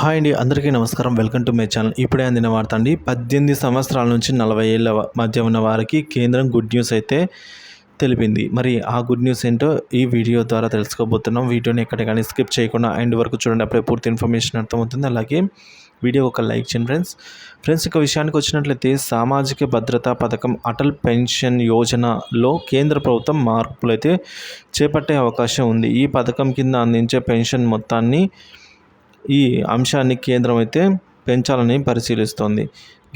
Hi అండి, అందరికీ నమస్కారం. Welcome to my channel. ఇప్పుడే అందిన వార్త అండి. 18 సంవత్సరాల నుంచి 40 ఏళ్ల మధ్య ఉన్న వారికి కేంద్రం గుడ్ న్యూస్ అయితే తెలిపింది. మరి ఆ గుడ్ న్యూస్ ఏంటో ఈ వీడియో ద్వారా తెలుసుకోబోతున్నాం. వీడియోని ఎక్కడ కానీ స్కిప్ చేయకుండా ఎండ్ వరకు చూడండి. అప్పుడే పూర్తి ఇన్ఫర్మేషన్ అర్థమవుతుంది. అలాగే వీడియో ఒక లైక్ చేయండి ఫ్రెండ్స్. ఇక విషయానికి వచ్చినట్లయితే సామాజిక భద్రతా పథకం అటల్ పెన్షన్ యోజనలో కేంద్ర ప్రభుత్వం మార్పులు అయితే చేపట్టే అవకాశం ఉంది. ఈ పథకం కింద అందించే పెన్షన్ మొత్తాన్ని ఈ అంశాన్ని కేంద్రం అయితే పెంచాలని పరిశీలిస్తోంది.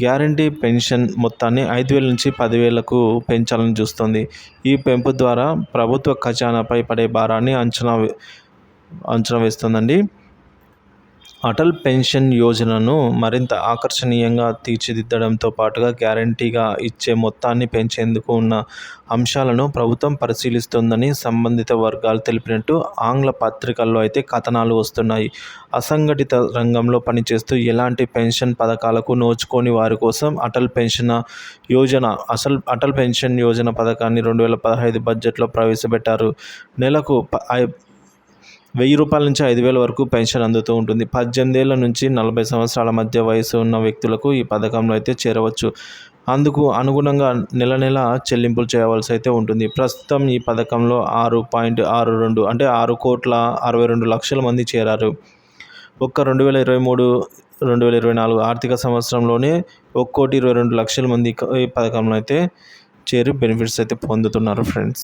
గ్యారంటీ పెన్షన్ మొత్తాన్ని 5,000 నుంచి 10,000కు పెంచాలని చూస్తోంది. ఈ పెంపు ద్వారా ప్రభుత్వ ఖజానాపై పడే భారాన్ని అంచనా వేస్తుందండి. అటల్ పెన్షన్ యోజనను మరింత ఆకర్షణీయంగా తీర్చిదిద్దడంతో పాటుగా గ్యారంటీగా ఇచ్చే మొత్తాన్ని పెంచేందుకు ఉన్న అంశాలను ప్రభుత్వం పరిశీలిస్తోందని సంబంధిత వర్గాలు తెలిపినట్టు ఆంగ్ల పత్రికల్లో అయితే కథనాలు వస్తున్నాయి. అసంఘటిత రంగంలో పనిచేస్తూ ఎలాంటి పెన్షన్ పథకాలకు నోచుకోని వారి కోసం అటల్ పెన్షన్ యోజన పథకాన్ని 2015 బడ్జెట్లో ప్రవేశపెట్టారు. నెలకు 1,000 రూపాయల నుంచి 5,000 వరకు పెన్షన్ అందుతూ ఉంటుంది. 18 ఏళ్ల నుంచి 40 సంవత్సరాల మధ్య వయసు ఉన్న వ్యక్తులకు ఈ పథకంలో అయితే చేరవచ్చు. అందుకు అనుగుణంగా నెల చెల్లింపులు చేయవలసి అయితే ఉంటుంది. ప్రస్తుతం ఈ పథకంలో 6.62 అంటే 6,62,00,000 మంది చేరారు. ఒక్క 2023-2024 ఆర్థిక సంవత్సరంలోనే 1,22,00,000 మంది ఈ పథకంలో అయితే చేరి బెనిఫిట్స్ అయితే పొందుతున్నారు ఫ్రెండ్స్.